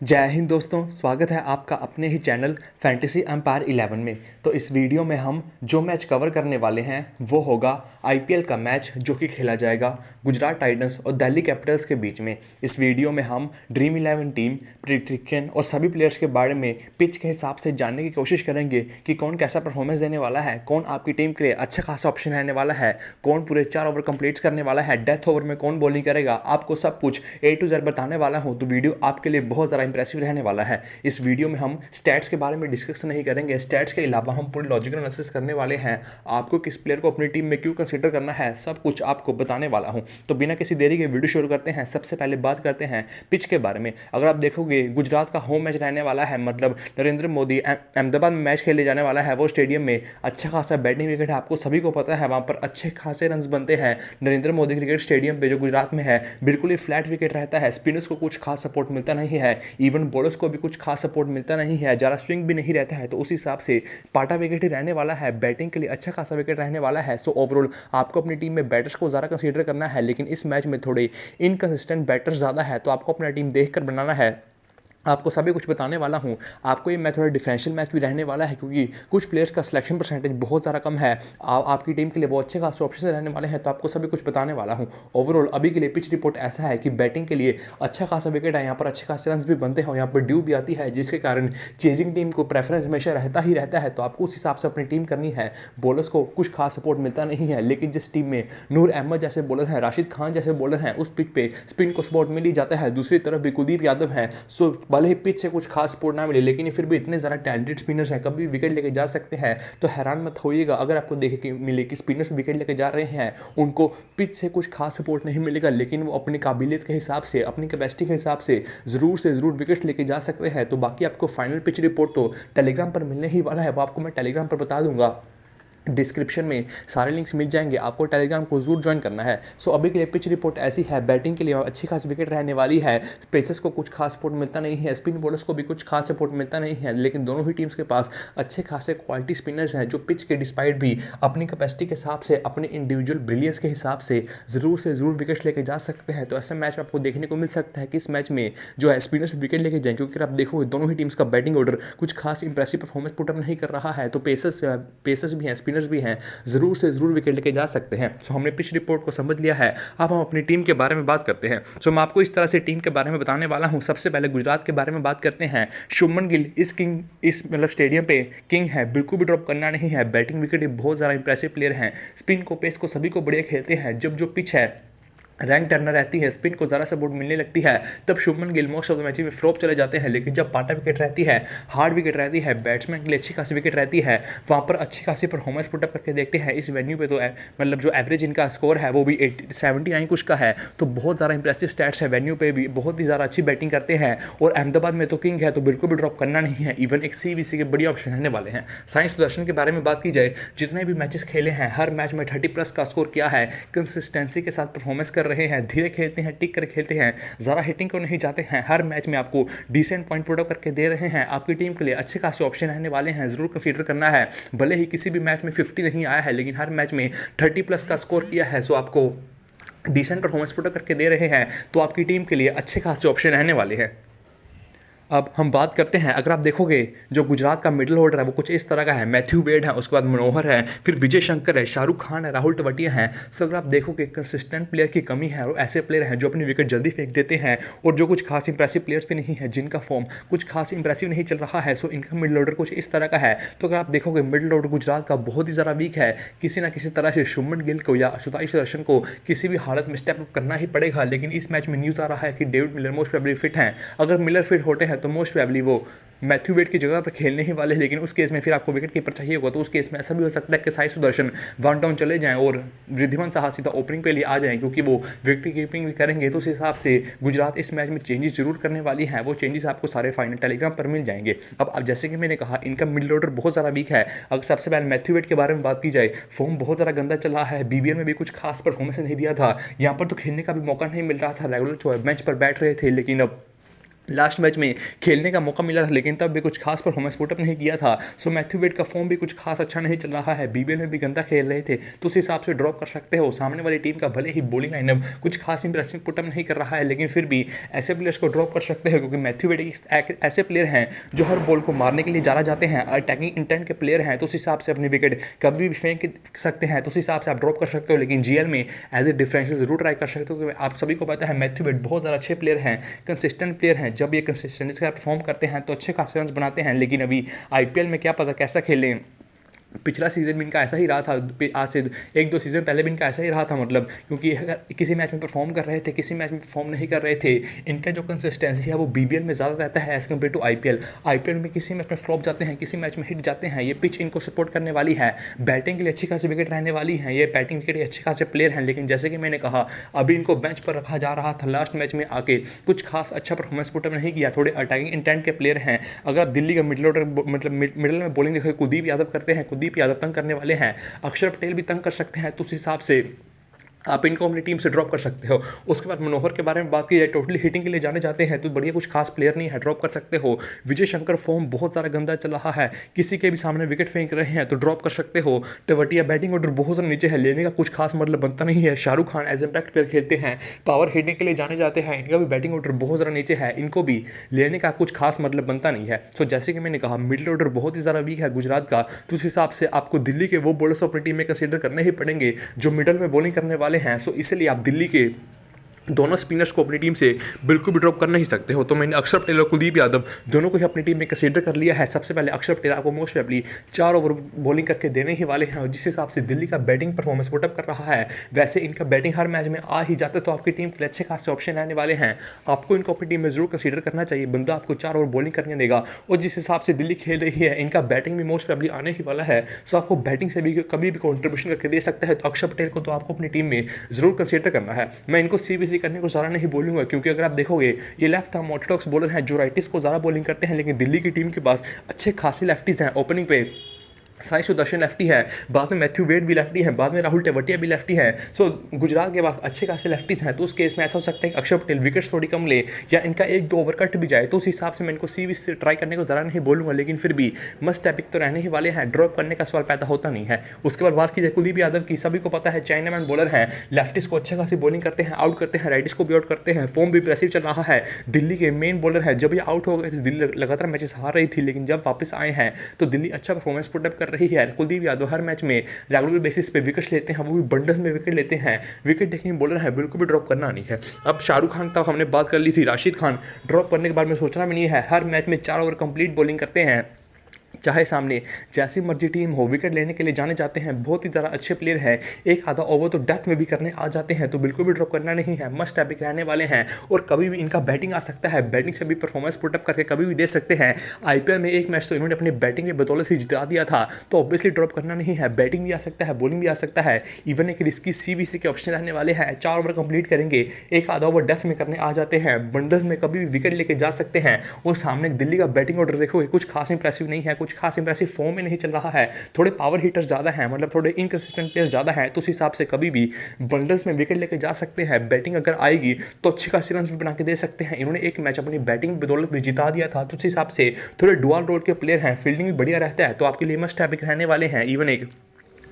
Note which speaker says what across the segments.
Speaker 1: जय हिंद दोस्तों, स्वागत है आपका अपने ही चैनल फैंटेसी एम्पायर 11 में। तो इस वीडियो में हम जो मैच कवर करने वाले हैं वो होगा आईपीएल का मैच जो कि खेला जाएगा गुजरात टाइटंस और दिल्ली कैपिटल्स के बीच में। इस वीडियो में हम ड्रीम 11 टीम प्रिडिक्शन और सभी प्लेयर्स के बारे में पिच के हिसाब से जानने की कोशिश करेंगे कि कौन कैसा परफॉर्मेंस देने वाला है, कौन आपकी टीम के लिए अच्छा खासा ऑप्शन रहने वाला है, कौन पूरे 4 ओवर कंप्लीट करने वाला है, डेथ ओवर में कौन बॉलिंग करेगा। आपको सब कुछ A to Z बताने वाला हूँ, तो वीडियो आपके लिए बहुत ज़्यादा इंप्रेसिव रहने वाला है। इस वीडियो में हम स्टैट्स के बारे में डिस्कस नहीं करेंगे, स्टैट्स के अलावा हम पूरी लॉजिकल एनालिसिस करने वाले हैं। आपको किस प्लेयर को अपनी टीम में क्यों कंसीडर करना है, सब कुछ आपको बताने वाला हूं। तो बिना किसी देरी के वीडियो शुरू करते हैं। सबसे पहले बात करते हैं पिच के बारे में। अगर आप देखोगे गुजरात का होम मैच रहने वाला है, मतलब नरेंद्र मोदी अहमदाबाद में मैच खेले जाने वाला है। वो स्टेडियम में अच्छा खासा बैटिंग विकेट है, आपको सभी को पता है। वहां पर अच्छे खासे रन बनते हैं। नरेंद्र मोदी क्रिकेट स्टेडियम पे जो गुजरात में है, बिल्कुल ही फ्लैट विकेट रहता है। स्पिनर्स को कुछ खास सपोर्ट मिलता नहीं है, इवन बॉलर्स को भी कुछ खास सपोर्ट मिलता नहीं है, ज़्यादा स्विंग भी नहीं रहता है। तो उस हिसाब से पाटा विकेट ही रहने वाला है, बैटिंग के लिए अच्छा खासा विकेट रहने वाला है। सो ओवरऑल आपको अपनी टीम में बैटर्स को ज़्यादा कंसीडर करना है, लेकिन इस मैच में थोड़े इनकंसिस्टेंट बैटर्स ज़्यादा है, तो आपको अपना टीम देखकर बनाना है। आपको सभी कुछ बताने वाला हूं। आपको ये मैच थोड़ा डिफरेंशियल मैच भी रहने वाला है, क्योंकि कुछ प्लेयर्स का सिलेक्शन परसेंटेज बहुत ज़्यादा कम है। आपकी टीम के लिए वो अच्छे खासे ऑप्शन रहने वाले हैं, तो आपको सभी कुछ बताने वाला हूं। ओवरऑल अभी के लिए पिच रिपोर्ट ऐसा है कि बैटिंग के लिए अच्छा खासा विकेट है, यहाँ पर अच्छे खासे रन भी बनते हैं, यहाँ पर ड्यू भी आती है, जिसके कारण चेजिंग टीम को प्रेफरेंस हमेशा रहता ही रहता है। तो आपको उस हिसाब से अपनी टीम करनी है। बॉलर्स को कुछ खास सपोर्ट मिलता नहीं है, लेकिन जिस टीम में नूर अहमद जैसे बॉलर हैं, राशिद खान जैसे बॉलर हैं, उस पिच पे स्पिन को सपोर्ट मिल ही जाता है। दूसरी तरफ भी कुलदीप यादव है। सो भले ही पिच से कुछ खास सपोर्ट ना मिले, लेकिन फिर भी इतने ज़्यादा टैलेंटेड स्पिनर्स हैं, कभी विकेट लेके जा सकते हैं। तो हैरान मत होइएगा अगर आपको देखे कि मिले कि स्पिनर्स विकेट लेके जा रहे हैं, उनको पिच से कुछ खास सपोर्ट नहीं मिलेगा, लेकिन वो अपनी काबिलियत के हिसाब से, अपनी कैपेसिटी के हिसाब से ज़रूर विकेट लेके जा सकते हैं। तो बाकी आपको फाइनल पिच रिपोर्ट तो टेलीग्राम पर मिलने ही वाला है, वो आपको मैं टेलीग्राम पर बता दूंगा। डिस्क्रिप्शन में सारे लिंक्स मिल जाएंगे, आपको टेलीग्राम को जरूर ज्वाइन करना है। सो अभी के लिए पिच रिपोर्ट ऐसी है। बैटिंग के लिए अच्छी खास विकेट रहने वाली है, पेसर्स को कुछ खास सपोर्ट मिलता नहीं है, स्पिन बॉलर्स को भी कुछ खास सपोर्ट मिलता नहीं है, लेकिन दोनों ही टीम्स के पास अच्छे खासे क्वालिटी स्पिनर्स हैं, जो पिच के डिस्पाइट भी अपनी कैपेसिटी के हिसाब से, अपने इंडिविजुअल ब्रिलियंस के हिसाब से ज़रूर विकेट लेके जा सकते हैं। तो ऐसे मैच में आपको देखने को मिल सकता है कि इस मैच में जो है स्पिनर्स विकेट लेके जाएं, क्योंकि आप देखोगे दोनों ही टीम्स का बैटिंग ऑर्डर कुछ खास इंप्रेसिव परफॉर्मेंस पुटअप नहीं कर रहा है। तो पेसर्स भी हैं, स्पिनर्स भी हैं, ज़रूर विकेट लेके जा सकते हैं। सो हमने पिच रिपोर्ट को समझ लिया है, अब हम अपनी टीम के बारे में बात करते हैं। सो मैं आपको इस तरह से टीम के बारे में बताने वाला हूं। सबसे पहले गुजरात के बारे में बात करते हैं। शुभमन गिल इस मतलब स्टेडियम पे किंग है, बिल्कुल भी ड्रॉप करना नहीं है। बैटिंग विकेट बहुत ज़्यादा इंप्रेसिव प्लेयर हैं, स्पिन को पेस को सभी को बढ़िया खेलते हैं। जब जो पिच है रैंक टर्नर रहती है, स्पिन को ज़रा सपोर्ट मिलने लगती है, तब Shubman Gill most of the match में फ्लॉप चले जाते हैं। लेकिन जब पाटा विकेट रहती है, हार्ड विकेट रहती है, बैट्समैन के लिए अच्छी खासी विकेट रहती है, वहाँ पर अच्छी खासी परफॉर्मेंस पुटअप करके देखते हैं। इस वेन्यू पे तो मतलब जो एवरेज इनका स्कोर है वो भी 79 कुछ का है, तो बहुत ज़्यादा इंप्रेसिव स्टैट्स है। वेन्यू पे भी बहुत ही ज़्यादा अच्छी बैटिंग करते हैं, और अहमदाबाद में तो किंग है, तो बिल्कुल भी ड्रॉप करना नहीं है। इवन एक CVC के बढ़िया ऑप्शन रहने वाले हैं। साई सुदर्शन के बारे में बात की जाए, जितने भी मैचेस खेले हैं, हर मैच में 30+ का स्कोर किया है, कंसिस्टेंसी के साथ परफॉर्मेंस कर रहे हैं, धीरे खेलते हैं, टिक कर खेलते हैं, ज़रा हिटिंग को नहीं जाते हैं, हर मैच में आपको डिसेंट पॉइंट पुट अप करके दे रहे हैं। आपकी टीम के लिए अच्छे खासे ऑप्शन रहने वाले हैं, ज़रूर कंसीडर करना है। भले ही किसी भी मैच में 50 नहीं आया है, लेकिन हर मैच में 30+ का स्कोर किया है, सो आपको डिसेंट परफॉर्मेंस पुट अप करके दे रहे हैं, तो आपकी टीम के लिए अच्छे खासे ऑप्शन रहने वाले हैं। अब हम बात करते हैं, अगर आप देखोगे जो गुजरात का मिडिल ऑर्डर है वो कुछ इस तरह का है। मैथ्यू वेड है, उसके बाद मनोहर है, फिर विजय शंकर है, शाहरुख खान है, राहुल तेवाटिया हैं। सो अगर आप देखोगे कंसिस्टेंट प्लेयर की कमी है, और ऐसे प्लेयर हैं जो अपनी विकेट जल्दी फेंक देते हैं, और जो कुछ खास इंप्रेसिव प्लेयर्स भी नहीं है, जिनका फॉर्म कुछ खास इंप्रेसिव नहीं चल रहा है। सो इनका मिडिल ऑर्डर कुछ इस तरह का है। तो अगर आप देखोगे मिडिल ऑर्डर गुजरात का बहुत ही ज़्यादा वीक है, किसी ना किसी तरह से शुभमन गिल को या सुताई सुदर्शन को किसी भी हालत में स्टेप अप करना ही पड़ेगा। लेकिन इस मैच में न्यूज़ आ रहा है कि David Miller most probably fit हैं। अगर मिलर फिट होते हैं तो मोस्ट प्रोबेबली वो मैथ्यू वेड की जगह पर खेलने ही वाले, लेकिन उस केस में फिर आपको विकेट कीपर चाहिए होगा। तो उस केस में ऐसा भी हो सकता है कि साई सुदर्शन वन डाउन चले जाएं और रिद्धिमान साहा सीधा ओपनिंग पे लिए आ जाएं, क्योंकि वो विकेट कीपिंग भी करेंगे। तो उस हिसाब से गुजरात इस मैच में चेंजेस जरूर करने वाली है। वो चेंजेस आपको सारे फाइनल टेलीग्राम पर मिल जाएंगे। अब जैसे कि मैंने कहा, इनका मिडिल ऑर्डर बहुत ज़्यादा वीक है। अगर सबसे पहले मैथ्यू वेड के बारे में बात की जाए, फॉर्म बहुत ज़्यादा गंदा चला है, BBL में भी कुछ खास परफॉर्मेंस नहीं दिया था, यहाँ पर तो खेलने का भी मौका नहीं मिल रहा था, रेगुलर जो है बेंच पर बैठ रहे थे। लेकिन अब लास्ट मैच में खेलने का मौका मिला था, लेकिन तब भी कुछ खास परफॉर्मेंस पुट अप नहीं किया था। सो मैथ्यू वेड का फॉर्म भी कुछ खास अच्छा नहीं चल रहा है, बीबीएल में भी गंदा खेल रहे थे, तो उस हिसाब से ड्रॉप कर सकते हो। सामने वाली टीम का भले ही बॉलिंग लाइनअप कुछ खास इंप्रेसिव पुट अप नहीं कर रहा है, लेकिन फिर भी ऐसे प्लेयर्स को ड्रॉप कर सकते हो, क्योंकि मैथ्यू वेड ऐसे प्लेयर हैं जो हर बॉल को मारने के लिए ज़्यादा जाते हैं, अटैकिंग इंटेंट के प्लेयर हैं, तो उस हिसाब से अपनी विकेट कभी भी फेंक सकते हैं, तो उस हिसाब से आप ड्रॉप कर सकते हो। लेकिन जीएल में एज ए डिफरेंशियल जरूर ट्राई कर सकते हो, क्योंकि आप सभी को पता है मैथ्यू वेड बहुत ज़्यादा अच्छे प्लेयर हैं, कंसिस्टेंट प्लेयर हैं। जब ये कंसिस्टेंसी के साथ परफॉर्म करते हैं तो अच्छे खासे रन बनाते हैं, लेकिन अभी आईपीएल में क्या पता कैसा खेलें। पिछला सीज़न भी इनका ऐसा ही रहा था, आज से 1-2 सीज़न पहले भी इनका ऐसा ही रहा था, मतलब क्योंकि अगर किसी मैच में परफॉर्म कर रहे थे, किसी मैच में परफॉर्म नहीं कर रहे थे। इनका जो कंसिस्टेंसी है वो बीबीएल में ज़्यादा रहता है as compared to IPL. IPL में किसी मैच में फ्लॉप जाते हैं, किसी मैच में हिट जाते हैं। ये पिच इनको सपोर्ट करने वाली है, बैटिंग के लिए अच्छी खासी विकेट रहने वाली है, ये बैटिंग के लिए अच्छे खासे प्लेयर हैं, लेकिन जैसे कि मैंने कहा अभी इनको बेंच पर रखा जा रहा था। लास्ट मैच में आके कुछ खास अच्छा परफॉर्मेंस पुट अप नहीं किया, थोड़े अटैकिंग इंटेंट के प्लेयर हैं। अगर आप दिल्ली का मिडिल ऑर्डर मतलब मिडिल में बॉलिंग देखो, कुलदीप यादव करते हैं, कुलदीप यादव तंग करने वाले हैं, अक्षर पटेल भी तंग कर सकते हैं, तो उस हिसाब से आप इनको अपनी टीम से ड्रॉप कर सकते हो। उसके बाद मनोहर के बारे में बात की जाए, टोटली हिटिंग के लिए जाने जाते हैं, तो बढ़िया कुछ खास प्लेयर नहीं है, ड्रॉप कर सकते हो। विजय शंकर फॉर्म बहुत ज़्यादा गंदा चल रहा है, किसी के भी सामने विकेट फेंक रहे हैं तो ड्रॉप कर सकते हो। तेवतिया बैटिंग ऑर्डर बहुत ज़्यादा नीचे है, लेने का कुछ खास मतलब बनता नहीं है। Shahrukh Khan as impact player खेलते हैं, पावर हिटिंग के लिए जाने जाते हैं, इनका भी बैटिंग ऑर्डर बहुत ज़्यादा नीचे है, इनको भी लेने का कुछ खास मतलब बनता नहीं है। सो जैसे कि मैंने कहा मिडिल ऑर्डर बहुत ही ज़्यादा वीक है गुजरात का, तो उस हिसाब से आपको दिल्ली के वो बॉलर्स अपनी टीम में कंसीडर करने ही पड़ेंगे जो मिडल में बॉलिंग करने वाले हैं। सो इसलिए आप दिल्ली के दोनों स्पिनर्स को अपनी टीम से बिल्कुल भी ड्रॉप कर नहीं सकते हो। तो मैंने अक्षर पटेल और कुलदीप यादव दोनों को ही अपनी टीम में कंसीडर कर लिया है। सबसे पहले अक्षर पटेल आपको मोस्ट प्रोबेबली 4 ओवर बॉलिंग करके देने ही वाले हैं, और जिस हिसाब से दिल्ली का बैटिंग परफॉर्मेंस पुटअप कर रहा है, वैसे इनका बैटिंग हर मैच में आ ही जाता है, तो आपकी टीम के लिए अच्छे खासे ऑप्शन रहने वाले हैं। आपको इनको अपनी टीम में जरूर कंसीडर करना चाहिए। बंदा आपको 4 ओवर बॉलिंग करने देगा, और जिस हिसाब से दिल्ली खेल रही है, इनका बैटिंग भी मोस्ट प्रोबेबली आने ही वाला है, सो आपको बैटिंग से भी कभी भी कॉन्ट्रीब्यूशन करके दे सकता है। तो अक्षर पटेल को तो आपको अपनी टीम में जरूर कंसीडर करना है। मैं इनको सीबीसी करने को ज़्यादा नहीं बोलूंगा, क्योंकि अगर आप देखोगे ये लेफ्ट आर्म ऑर्थोडॉक्स बॉलर हैं जो राइटिस को ज़्यादा बॉलिंग करते हैं, लेकिन दिल्ली की टीम के पास अच्छे खासे लेफ्टीज हैं। ओपनिंग पे साई सुदर्शन लेफ्टी है, बाद में मैथ्यू वेड भी लेफ्टी है, बाद में राहुल तेवतिया भी लेफ्टी है। सो गुजरात के पास अच्छे खासे लेफ्टीज हैं, तो उस केस में ऐसा हो सकता है कि अक्षर पटेल विकेट्स थोड़ी कम ले, या इनका 1-2 ओवर कट भी जाए, तो उस हिसाब से मैं इनको सीबी से ट्राई करने को ज़रा नहीं बोलूँगा। लेकिन फिर भी मस्ट एपिक तो रहने ही वाले हैं, ड्रॉप करने का सवाल पैदा होता नहीं है। उसके बाद बात की जाए कुलदीप यादव की, सभी को पता है चाइनामैन बॉलर हैं, लेफ्टिस को अच्छे खासी बॉलिंग करते हैं, आउट करते हैं, राइटिस को भी आउट करते हैं, फॉर्म भी इंप्रेसिव चल रहा है। दिल्ली के मेन बॉलर है, जब ये आउट हो गए थे दिल्ली लगातार मैचेस हार रही थी, लेकिन जब वापस आए हैं तो दिल्ली अच्छा परफॉर्मेंस पुटअप कर रही है। कुलदीप यादव हर मैच में रेगुलर बेसिस पे विकेट्स लेते हैं, वो भी बंडल्स में विकेट लेते हैं। विकेट टेकिंग बॉलर है, बिल्कुल भी ड्रॉप करना नहीं है। अब शाहरुख खान तक हमने बात कर ली थी, राशिद खान ड्रॉप करने के बारे में सोचना भी नहीं है। हर मैच में 4 ओवर कंप्लीट बॉलिंग करते हैं, चाहे सामने जैसी मर्जी टीम हो, विकेट लेने के लिए जाने जाते हैं, बहुत ही ज़्यादा अच्छे प्लेयर हैं। एक आधा ओवर तो डेथ में भी करने आ जाते हैं, तो बिल्कुल भी ड्रॉप करना नहीं है, मस्ट एपिक रहने वाले हैं। और कभी भी इनका बैटिंग आ सकता है, बैटिंग से भी परफॉर्मेंस पुटअप करके कभी भी दे सकते हैं। आईपीएल में एक मैच तो इन्होंने अपनी बैटिंग की बदौलत ही जिता दिया था, तो ऑब्वियसली ड्रॉप करना नहीं है। बैटिंग भी आ सकता है, बॉलिंग भी आ सकता है, इवन एक रिस्की सीबीसी के ऑप्शन रहने वाले हैं। 4 ओवर कंप्लीट करेंगे, एक आधा ओवर डेथ में करने आ जाते हैं, बंडल्स में कभी भी विकेट लेके जा सकते हैं। और सामने दिल्ली का बैटिंग ऑर्डर देखोगे, कुछ खास इंप्रेसिव नहीं है, कुछ खास इंप्रेसिव फॉर्म में नहीं चल रहा है। थोड़े पावर हिटर्स ज़्यादा हैं, मतलब थोड़े इनकंसिस्टेंट प्लेयर्स ज़्यादा हैं, तो उस हिसाब से कभी भी बंडल्स में विकेट लेके जा सकते हैं। बैटिंग अगर आएगी तो अच्छी खासी रन भी बना के दे सकते हैं। इन्होंने एक मैच अपनी बैटिंग बदौलत भी जिता दिया था, तो उस हिसाब से थोड़े डुअल रोल के प्लेयर हैं, फील्डिंग भी बढ़िया रहता है, तो आपके लिए मस्ट हैव रहने वाले हैं। इवन एक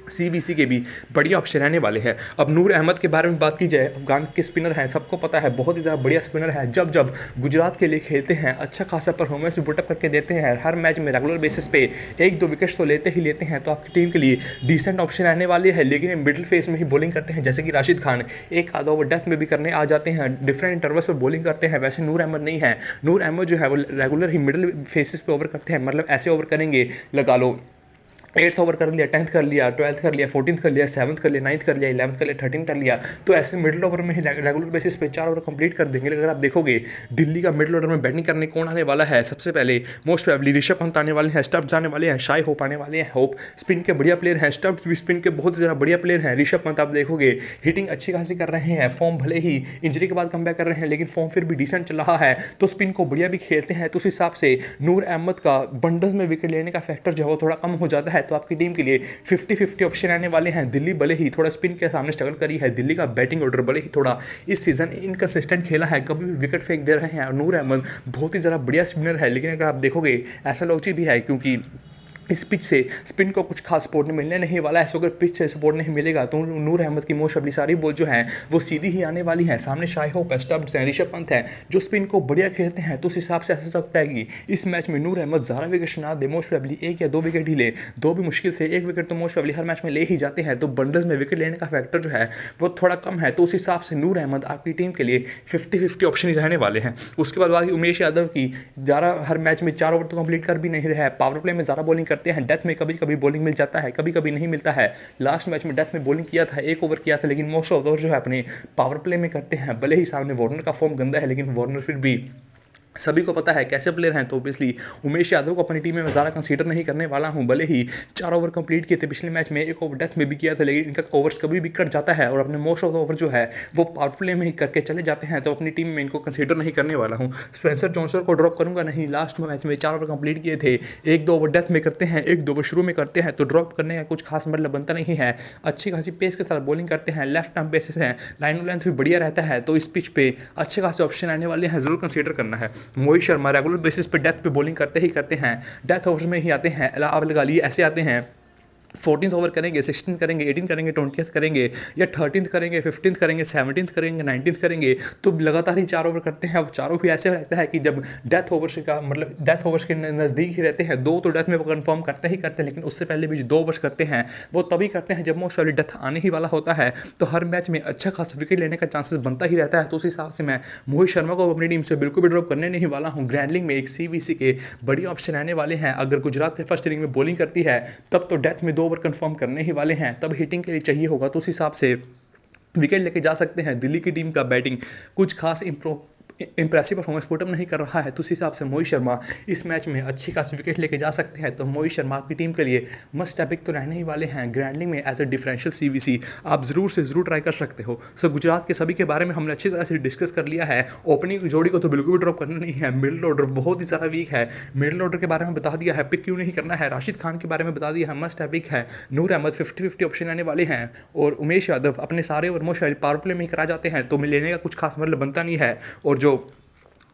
Speaker 1: सीबीसी के भी बढ़िया ऑप्शन रहने वाले हैं। अब नूर अहमद के बारे में बात की जाए, अफगान के स्पिनर हैं, सबको पता है बहुत ही ज़्यादा बढ़िया स्पिनर है। जब जब गुजरात के लिए खेलते हैं अच्छा खासा परफॉर्मेंस बुटअप करके देते हैं, हर मैच में रेगुलर बेसिस पे 1-2 विकेट्स तो लेते ही लेते हैं, तो आपकी टीम के लिए डिसेंट ऑप्शन रहने वाले हैं। लेकिन ये मिडिल फेस में ही बॉलिंग करते हैं, जैसे कि राशिद खान एक आधा ओवर डेथ में भी करने आ जाते हैं, डिफरेंट इंटरवल्स पर बॉलिंग करते हैं। वैसे नूर अहमद नहीं है, नूर अहमद जो है वो रेगुलर ही मिडिल फेसिस पे ओवर करते हैं, मतलब ऐसे ओवर करेंगे, लगा लो 8th ओवर कर लिया, 10th कर लिया, 12th कर लिया, 14th कर लिया, 7th कर लिया, 9th कर लिया, 11th कर लिया, 13th कर लिया, तो ऐसे मिडिल ओवर में ही रेगुलर बेसिस पे 4 ओवर कंप्लीट कर देंगे। अगर आप देखोगे दिल्ली का मिडिल ऑर्डर में बैटिंग करने कौन आने वाला है, सबसे पहले मोस्ट प्रोबेबली ऋषभ पंत आने वाले हैं, स्टब्स आने वाले हैं, शाई होप आने वाले हैं। होप स्पिन के बढ़िया प्लेयर हैं, स्टब्स भी स्पिन के बहुत ज़्यादा बढ़िया प्लेयर हैं। ऋषभ पंत आप देखोगे हिटिंग अच्छी खासी कर रहे हैं, फॉर्म भले ही इंजरी के बाद कमबैक कर रहे हैं, लेकिन फॉर्म फिर भी डिसेंट चल रहा है, तो स्पिन को बढ़िया भी खेलते हैं। तो उस हिसाब से नूर अहमद का बंडल्स में विकेट लेने का फैक्टर जो है वो थोड़ा कम हो जाता है। है तो आपकी टीम के लिए 50-50 ऑप्शन आने वाले हैं। दिल्ली भले ही थोड़ा स्पिन के सामने स्ट्रगल करी है, दिल्ली का बैटिंग ऑर्डर भले ही थोड़ा इस सीज़न इनकंसिस्टेंट खेला है, कभी भी विकेट फेंक दे रहे हैं। और नूर अहमद बहुत ही ज़्यादा बढ़िया स्पिनर है, लेकिन अगर आप देखोगे ऐसा लॉजिक भी है क्योंकि इस पिच से स्पिन को कुछ खास सपोर्ट मिलने नहीं वाला है। सो अगर पिच से सपोर्ट नहीं मिलेगा तो नूर अहमद की मोस्ट अपनी सारी बॉल जो हैं वो सीधी ही आने वाली हैं। सामने शाही होप, स्टब्स हैं, ऋषभ पंत है जो स्पिन को बढ़िया खेलते हैं। तो उस हिसाब से ऐसा लगता है कि इस मैच में नूर अहमद ज़्यादा विकेट ना दे, मोस्ट प्रोबेबली 1 या 2 विकेट ही ले, 2 भी मुश्किल से 1 विकेट तो मोस्ट प्रोबेबली हर मैच में ले ही जाते हैं। तो बंडल्स में विकेट लेने का फैक्टर जो है वो थोड़ा कम है। तो उस हिसाब से नूर अहमद आपकी टीम के लिए 50-50 ऑप्शन ही रहने वाले हैं। उसके बाद बाकी उमेश यादव की ज़्यादा हर मैच में 4 ओवर तो कंप्लीट कर भी नहीं रहा है, पावर प्ले में ज़्यादा बॉलिंग करते हैं, डेथ में कभी कभी बॉलिंग मिल जाता है, कभी कभी नहीं मिलता है। लास्ट मैच में डेथ में बॉलिंग किया था, 1 ओवर किया था, लेकिन मोस्ट ऑफ ओवर जो है अपने पावर प्ले में करते हैं। भले ही सामने वार्नर का फॉर्म गंदा है, लेकिन वार्नर फिर भी सभी को पता है कैसे प्लेयर हैं। तो ऑब्वियसली उमेश यादव को अपनी टीम में ज़्यादा कंसीडर नहीं करने वाला हूं। भले ही 4 ओवर कंप्लीट किए थे पिछले मैच में, 1 ओवर डेथ में भी किया था, लेकिन इनका ओवर्स कभी भी कट जाता है और अपने मोस्ट ऑफ द ओवर जो है वो पावर प्ले में ही करके चले जाते हैं। तो अपनी टीम में इनको कंसीडर नहीं करने वाला हूँ। स्पेंसर जॉनसन को ड्रॉप करूंगा नहीं। लास्ट मैच में 4 ओवर कंप्लीट किए थे, 1-2 ओवर डेथ में करते हैं, 1-2 ओवर शुरू में करते हैं, तो ड्रॉप करने का कुछ खास मतलब बनता नहीं है। अच्छी खासी पेस के साथ बॉलिंग करते हैं, लेफ्ट आर्म पेसेस हैं, लाइन लेंथ भी बढ़िया रहता है। तो इस पिच पे अच्छे खासे ऑप्शन आने वाले हैं, जरूर कंसीडर करना है। मोहित शर्मा रेगुलर बेसिस पे डेथ पे बॉलिंग करते ही करते हैं, डेथ ओवर्स में ही आते हैं। आप लगा लिए ऐसे आते हैं 14th ओवर करेंगे, 16th करेंगे, 18th करेंगे, 20th करेंगे, या 13th करेंगे, 15th करेंगे, 17th करेंगे, 19th करेंगे। तो लगातार ही 4 ओवर करते हैं। अब चारों भी ऐसे रहता है कि जब डेथ ओवर्स का मतलब डेथ ओवर्स के नज़दीक ही रहते हैं, 2 तो डेथ में वो कन्फर्म करते ही करते हैं, लेकिन उससे पहले भी जो 2 ओवर्स करते हैं वो तभी करते हैं जब मोस्ट वाली डेथ आने ही वाला होता है। तो हर मैच में अच्छा खासा विकेट लेने का चांसेस बनता ही रहता है। तो उस हिसाब से मैं मोहित शर्मा को अपनी टीम से बिल्कुल भी ड्रॉप करने नहीं वाला हूँ। ग्रैंडलिंग में एक CVC के बड़ी ऑप्शन आने वाले हैं। अगर गुजरात के फर्स्ट इनिंग में बॉलिंग करती है तब तो डेथ में 2 ओवर कन्फर्म करने ही वाले हैं, तब हिटिंग के लिए चाहिए होगा, तो उस हिसाब से विकेट लेके जा सकते हैं। दिल्ली की टीम का बैटिंग कुछ खास इंप्रेसिव परफॉर्मेंस पुटअप नहीं कर रहा है, तो उस हिसाब से मोहित शर्मा इस मैच में अच्छी खासी विकेट लेके जा सकते हैं। तो मोहित शर्मा आपकी टीम के लिए मस्ट टॉपिक तो रहने ही वाले हैं। ग्रैंडलिंग में एज ए डिफरेंशियल CVC आप जरूर से जरूर ट्राई कर सकते हो। सो गुजरात के सभी के बारे में हमने अच्छी तरह से डिस्कस कर लिया है। ओपनिंग जोड़ी को तो बिल्कुल भी ड्रॉप करना नहीं है। मिडिल ऑर्डर बहुत ही ज़्यादा वीक है, मिडिल ऑर्डर के बारे में बता दिया है, पिक क्यों नहीं करना है। राशिद खान के बारे में बता दिया है, मस्ट टॉपिक है। नूर अहमद 50-50 ऑप्शन आने वाले हैं, और उमेश यादव अपने सारे ओवर मोस्ट पावर प्ले में ही करा जाते हैं, तो लेने का कुछ खास मतलब बनता नहीं है। और जो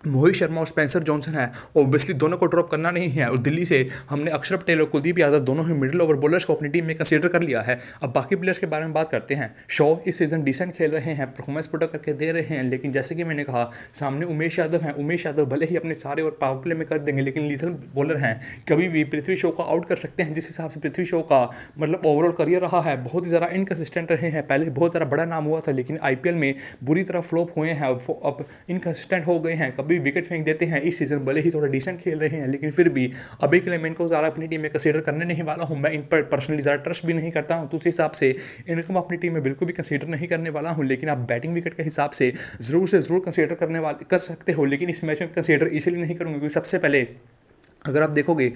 Speaker 1: मोहित शर्मा और स्पेंसर जॉनसन है ऑब्वियसली दोनों को ड्रॉप करना नहीं है। और दिल्ली से हमने अक्षर पटेल और कुलदीप यादव दोनों ही मिडिल ओवर बॉलर्स को अपनी टीम में कंसीडर कर लिया है। अब बाकी प्लेयर्स के बारे में बात करते हैं। शॉ इस सीजन डिसेंट खेल रहे हैं, परफॉर्मेंस पुटअप करके दे रहे हैं, लेकिन जैसे कि मैंने कहा सामने उमेश यादव हैं। उमेश यादव भले ही अपने सारे और पावर प्ले में कर देंगे, लेकिन लीथल बॉलर हैं, कभी भी पृथ्वी शॉ को आउट कर सकते हैं। जिस हिसाब से पृथ्वी शॉ का मतलब ओवरऑल करियर रहा है, बहुत ही ज़्यादा इनकन्सिस्टेंट रहे हैं। पहले बहुत ज़्यादा बड़ा नाम हुआ था, लेकिन IPL में बुरी तरह फ्लॉप हुए हैं, अब इनकन्सिस्टेंट हो गए हैं, कभी विकेट फेंक देते हैं। इस सीजन भले ही थोड़ा डिसेंट खेल रहे हैं, लेकिन फिर भी अभी के लिए मैं इनको ज़्यादा अपनी टीम में कंसीडर करने नहीं वाला हूं। मैं इन पर पर्सनली ज़्यादा ट्रस्ट भी नहीं करता हूं, तो उस हिसाब से इनको मैं अपनी टीम में बिल्कुल भी कंसीडर नहीं करने वाला हूं। लेकिन आप बैटिंग विकेट के हिसाब से ज़रूर कंसीडर कर सकते हो, लेकिन इस मैच में कंसीडर इसलिए नहीं करूँगा क्योंकि सबसे पहले अगर आप देखोगे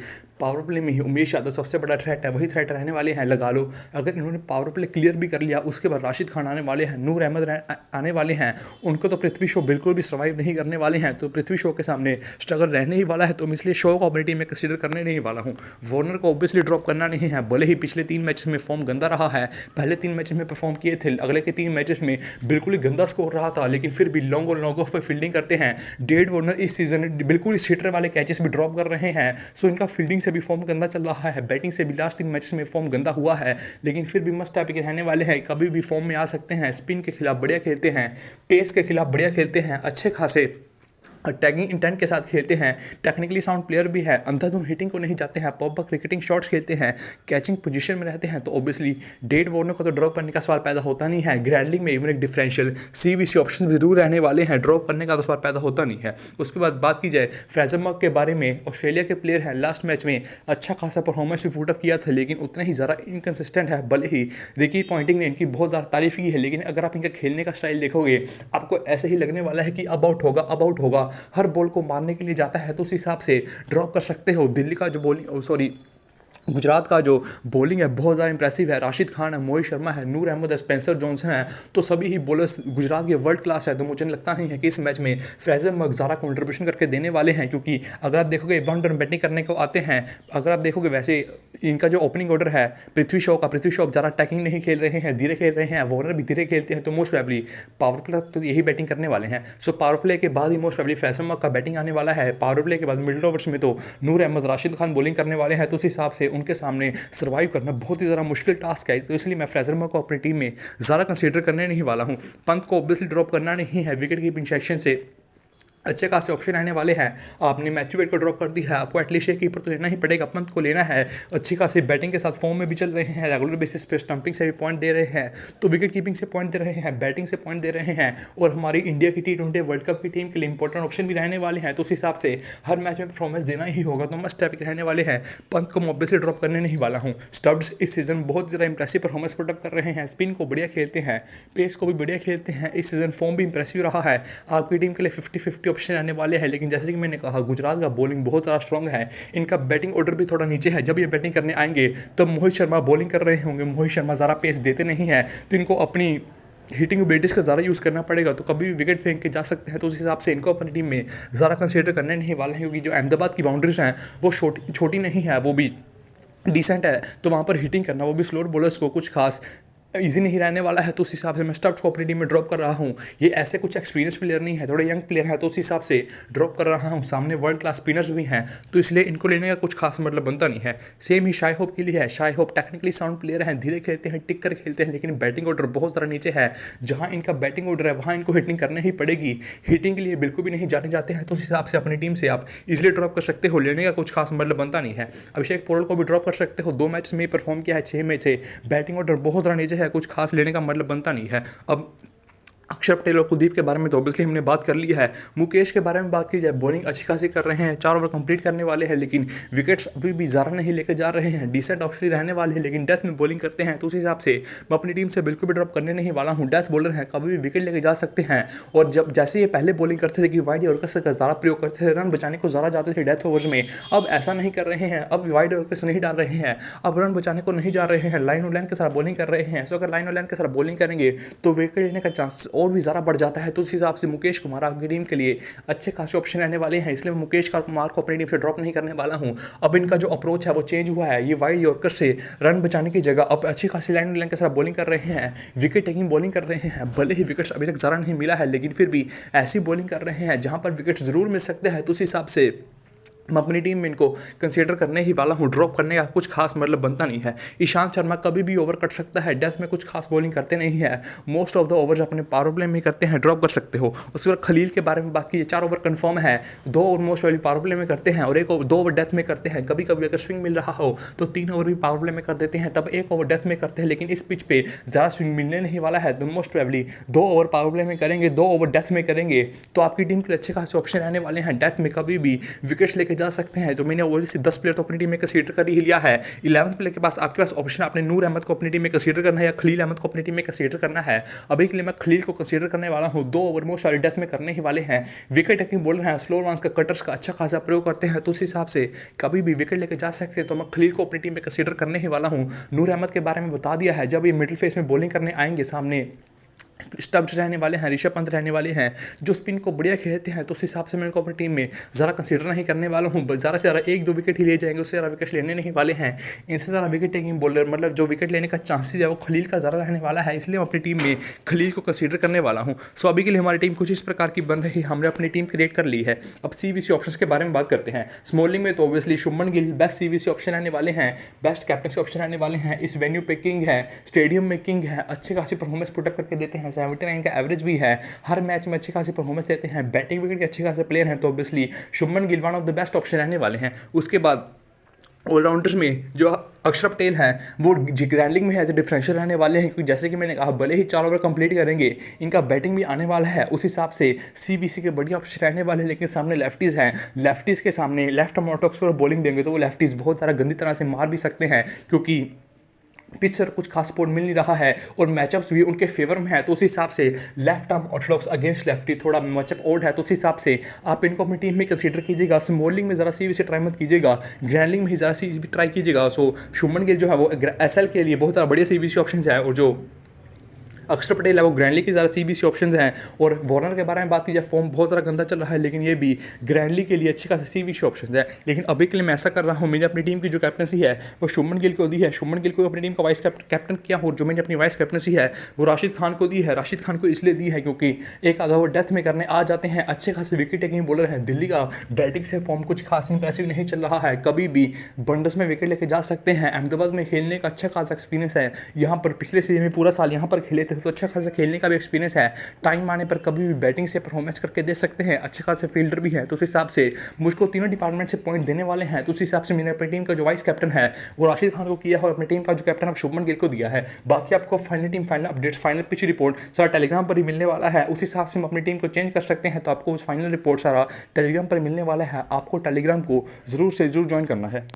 Speaker 1: पावर प्ले में ही उमेश यादव सबसे बड़ा थ्रेट है, वही थ्रेट रहने वाले हैं। लगा लो अगर इन्होंने पावर प्ले क्लियर भी कर लिया, उसके बाद राशिद खान आने वाले हैं, नूर अहमद आने वाले हैं, उनको तो पृथ्वी शॉ बिल्कुल भी सर्वाइव नहीं करने वाले हैं। तो पृथ्वी शॉ के सामने स्ट्रगल रहने ही वाला है, तो मैं इसलिए शॉ को अपनी टीम में कंसीडर करने नहीं वाला हूँ। वार्नर को ऑब्वियसली ड्रॉप करना नहीं है, भले ही पिछले 3 मैचेस में फॉर्म गंदा रहा है। पहले 3 मैचेस में परफॉर्म किए थे, अगले के 3 मैचेस में बिल्कुल ही गंदा स्कोर रहा था, लेकिन फिर भी लॉन्ग और लॉन्ग ऑफ पर फील्डिंग करते हैं। डेड वार्नर इस सीजन बिल्कुल इस हिटर वाले कैचेस भी ड्रॉप कर रहे हैं। सो इनका फील्डिंग से भी फॉर्म गंदा चल रहा है, बैटिंग से भी लास्ट 3 मैचेस में फॉर्म गंदा हुआ है, लेकिन फिर भी मस्ट टॉपिक रहने वाले हैं, कभी भी फॉर्म में आ सकते हैं। स्पिन के खिलाफ बढ़िया खेलते हैं, पेस के खिलाफ बढ़िया खेलते हैं, अच्छे खासे टैगिंग इंटेंट के साथ खेलते हैं, टेक्निकली साउंड प्लेयर भी है, अंधाधुंध हिटिंग को नहीं जाते हैं, पॉप क्रिकेटिंग शॉट्स खेलते हैं, कैचिंग पोजीशन में रहते हैं। तो ऑब्वियसली डेड वार्नर को तो ड्रॉप करने का सवाल पैदा होता नहीं है। ग्रैंडलिंग में इवन एक डिफरेंशियल CVC ऑप्शन जरूर रहने वाले हैं, ड्रॉप करने का तो सवाल पैदा होता नहीं है। उसके बाद बात की जाए फ्रेजर मर्क के बारे में, ऑस्ट्रेलिया के प्लेयर हैं, लास्ट मैच में अच्छा खासा परफॉर्मेंस भी पुटअप किया था, लेकिन उतना ही ज़्यादा इनकन्सिस्टेंट है। भले ही रिकी पॉइंटिंग ने इनकी बहुत ज़्यादा तारीफ की है, लेकिन अगर आप इनका खेलने का स्टाइल देखोगे आपको ऐसे ही लगने वाला है कि अब आउट होगा, हर बॉल को मारने के लिए जाता है, तो उस हिसाब से ड्रॉप कर सकते हो। दिल्ली का जो बॉलिंग गुजरात का जो बॉलिंग है बहुत ज़्यादा इंप्रेसिव है। राशिद खान है, मोहित शर्मा है, नूर अहमद है, स्पेंसर जॉनसन है, तो सभी ही बॉलर्स गुजरात के वर्ल्ड क्लास है। तो मुझे लगता नहीं है कि इस मैच में फ्रेजर मग ज़्यादा कंट्रीब्यूशन करके देने वाले हैं, क्योंकि अगर आप देखोगे वन डाउन बैटिंग करने को आते हैं। अगर आप देखोगे वैसे इनका जो ओपनिंग ऑर्डर है पृथ्वी शॉ ज़्यादा अटैकिंग नहीं खेल रहे हैं, धीरे खेल रहे हैं, वार्नर भी धीरे खेलते हैं, तो मोस्ट प्रोबेबली पावर प्ले तो यही बैटिंग करने वाले हैं। सो पावर प्ले के बाद ही मोस्ट प्रोबेबली फ्रेजर मग का बैटिंग आने वाला है। पावर प्ले के बाद मिडिल ओवर्स में तो नूर अहमद, राशिद खान बॉलिंग करने वाले हैं, तो उस हिसाब से उनके सामने सर्वाइव करना बहुत ही ज़्यादा मुश्किल टास्क है। तो इसलिए मैं फ्रेजर मग को अपनी टीम में ज़्यादा कंसीडर करने नहीं वाला हूँ। पंत को ऑब्वियसली ड्रॉप करना नहीं है, विकेट कीपिंग सेक्शन से अच्छे खासे ऑप्शन आने वाले हैं। आपने मैथ्यू वेड को ड्रॉप कर दिया है, आपको एटलीस्ट एक कीपर तो लेना ही पड़ेगा, पंत को लेना है। अच्छी खासी बैटिंग के साथ फॉर्म में भी चल रहे हैं, रेगुलर बेसिस पे स्टंपिंग से भी पॉइंट दे रहे हैं, तो विकेट कीपिंग से पॉइंट दे रहे हैं, बैटिंग से पॉइंट दे रहे हैं, और हमारी इंडिया की T20 वर्ल्ड कप की टीम के लिए इंपॉर्टेंट ऑप्शन भी रहने वाले हैं। तो उस हिसाब से हर मैच में परफॉर्मेंस देना ही होगा, तो मस्ट टैप रहने वाले हैं। पंत को मैं ऑब्वियसली ड्रॉप करने नहीं वाला हूँ। स्टब्स इस सीजन बहुत ज़्यादा इंप्रेसिव परफॉर्मेंस पुट अप कर रहे हैं, स्पिन को बढ़िया खेलते हैं, पेस को भी बढ़िया खेलते हैं, इस सीजन फॉर्म भी इंप्रेसिव रहा है। आपकी टीम के लिए 50-50 ऑप्शन आने वाले हैं, लेकिन जैसे कि मैंने कहा गुजरात का बॉलिंग बहुत ज़्यादा स्ट्रॉन्ग है, इनका बैटिंग ऑर्डर भी थोड़ा नीचे है। जब ये बैटिंग करने आएंगे तब मोहित शर्मा बॉलिंग कर रहे होंगे, मोहित शर्मा ज़्यादा पेस देते नहीं हैं, तो इनको अपनी हिटिंग एबिलिटीज़ का ज़्यादा यूज़ करना पड़ेगा, तो कभी भी विकेट फेंक के जा सकते हैं। तो उस हिसाब से इनको अपनी टीम में ज़्यादा कंसीडर करने नहीं वाले हैं, क्योंकि जो अहमदाबाद की बाउंड्रीज हैं वो छोटी नहीं है, वो भी डिसेंट है, तो वहाँ पर हिटिंग करना वो भी स्लोअर बॉलर्स को कुछ खास इजी नहीं रहने वाला है। तो उस हिसाब से मैं स्टब्स को अपनी टीम में ड्रॉप कर रहा हूँ। ये ऐसे कुछ एक्सपीरियंस प्लेयर नहीं है, थोड़े यंग प्लेयर है, तो उस हिसाब से ड्रॉप कर रहा हूँ। सामने वर्ल्ड क्लास स्पिनर्स भी हैं, तो इसलिए इनको लेने का कुछ खास मतलब बनता नहीं है। सेम ही शाई होप के लिए है। Shai Hope technically sound player हैं, धीरे खेलते हैं, टिक कर खेलते हैं, लेकिन बैटिंग ऑर्डर बहुत ज़्यादा नीचे है। जहाँ इनका बैटिंग ऑर्डर है वहाँ इनको हिटिंग करनी ही पड़ेगी, हिटिंग के लिए बिल्कुल भी नहीं जाने जाते हैं। तो उस हिसाब से अपनी टीम से आप इजिली ड्रॉप कर सकते हो, लेने का कुछ खास मतलब बनता नहीं है। अभिषेक पोरल को भी ड्रॉप कर सकते हो, 2 मैच में परफॉर्म किया है, 6 मैच से बैटिंग ऑर्डर बहुत ज़्यादा नीचे है, कुछ खास लेने का मतलब बनता नहीं है। अब अक्षर पटेल और कुलदीप के बारे में तो ऑब्वियसली हमने बात कर ली है। मुकेश के बारे में बात की जाए, बॉलिंग अच्छी खासी कर रहे हैं, 4 ओवर कंप्लीट करने वाले हैं, लेकिन विकेट्स अभी भी ज़्यादा नहीं लेकर जा रहे हैं। डिसेंट ऑप्शन रहने वाले हैं, लेकिन डेथ में बॉलिंग करते हैं, तो उस हिसाब से मैं अपनी टीम से बिल्कुल भी ड्रॉप करने नहीं वाला हूँ। डेथ बॉलर हैं, कभी भी विकेट लेकर जा सकते हैं। और जब जैसे ये पहले बॉलिंग करते थे कि वाइड यॉर्कर्स का ज़्यादा प्रयोग करते थे, रन बचाने को ज़्यादा जाते थे डेथ ओवर्स में, अब ऐसा नहीं कर रहे हैं। अब वाइड यॉर्कर्स नहीं डाल रहे हैं, अब रन बचाने को नहीं जा रहे हैं, लाइन और लाइन के साथ बॉलिंग कर रहे हैं। सो अगर लाइन और लाइन के साथ बॉलिंग करेंगे तो विकेट लेने का चांस और भी ज़्यादा बढ़ जाता है। तो उस हिसाब से मुकेश कुमार आपकी टीम के लिए अच्छे खासे ऑप्शन रहने वाले हैं, इसलिए मैं मुकेश कुमार को अपनी टीम से ड्रॉप नहीं करने वाला हूं। अब इनका जो अप्रोच है वो चेंज हुआ है, ये वाइड यॉर्कर से रन बचाने की जगह अब अच्छी खासी लाइन के साथ बॉलिंग कर रहे हैं, विकेट टेकिंग बॉलिंग कर रहे हैं। भले ही विकेट्स अभी तक ज़्यादा नहीं मिला है, लेकिन फिर भी ऐसी बॉलिंग कर रहे हैं जहां पर विकेट जरूर मिल सकते हैं। तो उस हिसाब से मैं अपनी टीम में इनको कंसीडर करने ही वाला हूँ, ड्रॉप करने का कुछ खास मतलब बनता नहीं है। ईशांत शर्मा कभी भी ओवर कट सकता है, डेथ में कुछ खास बॉलिंग करते नहीं है, मोस्ट ऑफ द ओवर्स अपने पावर प्ले में करते हैं, ड्रॉप कर सकते हो। उसके बाद खलील के बारे में बात कीजिए, 4 ओवर कन्फर्म है, 2 ओवर मोस्ट वाली पावर प्ले में करते हैं और 2 ओवर डेथ में करते हैं। कभी कभी अगर स्विंग मिल रहा हो तो 3 ओवर भी पावर प्ले में कर देते हैं, तब 1 ओवर डेथ में करते हैं, लेकिन इस पिच पे ज़्यादा स्विंग मिलने नहीं वाला है, तो most probably 2 over power play में करेंगे, 2 ओवर डेथ में करेंगे, तो आपकी टीम के लिए अच्छे खासे ऑप्शन रहने वाले हैं। डेथ में कभी भी विकेट्स लेके जा सकते हैं, तो मैंने ओवरऑल से 10 प्लेयर तो अपनी टीम में कंसीडर कर ही लिया है। 11th प्लेयर के पास आपके पास ऑप्शन, आपने नूर अहमद को अपनी टीम में कंसीडर करना है या खलील अहमद को अपनी टीम में कंसीडर करना है। अभी के लिए मैं खलील को कंसीडर करने वाला हूं, 2 ओवर मोस्ट वाले डेथ में करने ही वाले हैं। विकेट टेकिंग बॉलर हैं, स्लोअर वंस का कटर्स का अच्छा खासा प्रयोग करते हैं, तो उस हिसाब से कभी भी विकेट लेकर जा सकते हैं, तो मैं खलील को अपनी टीम में कंसीडर करने ही वाला हूं। नूर अहमद के बारे में बता दिया है, जब ये मिडिल फेस में बॉलिंग करने आएंगे सामने स्टब्स रहने वाले हैं, ऋषभ पंत रहने वाले हैं, जो स्पिन को बढ़िया खेलते हैं, तो उस हिसाब से मैं इनको अपनी टीम में ज़्यादा कंसीडर नहीं करने वाला हूँ। ज़्यादा से ज़्यादा 1-2 विकेट ही ले जाएंगे, उससे ज़्यादा विकेट लेने नहीं वाले हैं। इनसे ज़्यादा विकेट टेकिंग बॉलर मतलब जो विकेट लेने का चांसेस है वो खलील का ज़्यादा रहने वाला है, इसलिए मैं अपनी टीम में खलील को कंसीडर करने वाला हूँ। सो अभी के लिए हमारी टीम कुछ इस प्रकार की बन रही है, हमने अपनी टीम क्रिएट कर ली है। अब CVC ऑप्शन के बारे में बात करते हैं। स्मॉलिंग में तो obviously Shubman Gill best CVC option आने वाले हैं, बेस्ट कैप्टनसी ऑप्शन आने वाले हैं। इस वेन्यू पे किंग है, स्टेडियम में किंग है, अच्छी खासी परफॉर्मेंस पुटअप करके देते हैं, 79 का एवरेज भी है, हर मैच में अच्छी खासी परफॉर्मेंस देते हैं, बैटिंग विकेट के अच्छे खासे प्लेयर हैं, तो obviously Shubman Gill one of the best option रहने वाले हैं। उसके बाद ऑलराउंडर्स में जो अक्षर पटेल हैं वो ग्रैंडलिंग में एज ए डिफरेंशियल रहने वाले हैं, क्योंकि जैसे कि मैंने कहा भले ही 4 ओवर कंप्लीट करेंगे, इनका बैटिंग भी आने वाला है, उस हिसाब से CVC के बढ़िया ऑप्शन रहने वाले हैं। लेकिन सामने लेफ्टीज़ हैं, लेफ्टीज़ के सामने लेफ्ट आर्म ऑर्थोडॉक्स को बॉलिंग देंगे तो वो लेफ्टीज़ बहुत ज़्यादा गंदी तरह से मार भी सकते हैं, क्योंकि पिच से कुछ खास सपोर्ट मिल नहीं रहा है और मैचअप्स भी उनके फेवर में है, तो उस हिसाब से left arm Orthodox against lefty थोड़ा मैचअप ओड है, तो उस हिसाब से आप इनको अपनी टीम में कंसीडर कीजिएगा। स्मॉलिंग में ज़रा सी भी से ट्राई मत कीजिएगा, ग्रैंडलिंग में ही ज़रा सी भी ट्राई कीजिएगा। सो शुभमन गिल जो है वो एसएल के लिए बहुत ज़्यादा बढ़िया सीबीसी ऑप्शन है, और जो अक्षर पटेल है वो ग्रैंडली की ज़्यादा सीबीसी ऑप्शंस हैं। और वार्नर के बारे में बात की जाए, फॉर्म बहुत ज़्यादा गंदा चल रहा है, लेकिन ये भी ग्रैंडली के लिए अच्छी खासी सीबीसी ऑप्शंस है। लेकिन अभी के लिए मैं ऐसा कर रहा हूँ, मैंने अपनी टीम की जो कैप्टनसी है वो शुभमन गिल को दी है, शुभमन गिल को अपनी टीम का वाइस कैप्टन किया, और जो मैंने अपनी वाइस कैप्टनसी है वो राशिद खान को दी है। राशिद खान को इसलिए दी है क्योंकि एक अगर वो डेथ में करने आ जाते हैं, अच्छे खासे विकेट टेकिंग बॉलर हैं। दिल्ली का बैटिंग से फॉर्म कुछ खास इंप्रेसिव नहीं चल रहा है, कभी भी बंडस में विकेट लेके जा सकते हैं। अहमदाबाद में खेलने का अच्छा खासा एक्सपीरियंस है, यहाँ पर पिछले सीजन में पूरा साल यहाँ पर खेले थे, तो अच्छा खासा खेलने का भी एक्सपीरियंस है। टाइम आने पर कभी भी बैटिंग से परफॉर्मेंस करके दे सकते हैं, अच्छे खासे फील्डर भी है, तो उस हिसाब से मुझको तीनों डिपार्टमेंट से पॉइंट देने वाले हैं। तो उस हिसाब से मैंने अपनी टीम का जो वाइस कैप्टन है वो राशिद खान को किया है, और अपनी टीम का जो कैप्टन है शुभमन गिल को दिया है। बाकी आपको final team final updates final pitch report सारा टेलीग्राम पर ही मिलने वाला है, उस हिसाब से हम अपनी टीम को चेंज कर सकते हैं। तो आपको उस फाइनल रिपोर्ट सारा टेलीग्राम पर मिलने वाला है, आपको टेलीग्राम को जरूर से जरूर ज्वाइन करना है।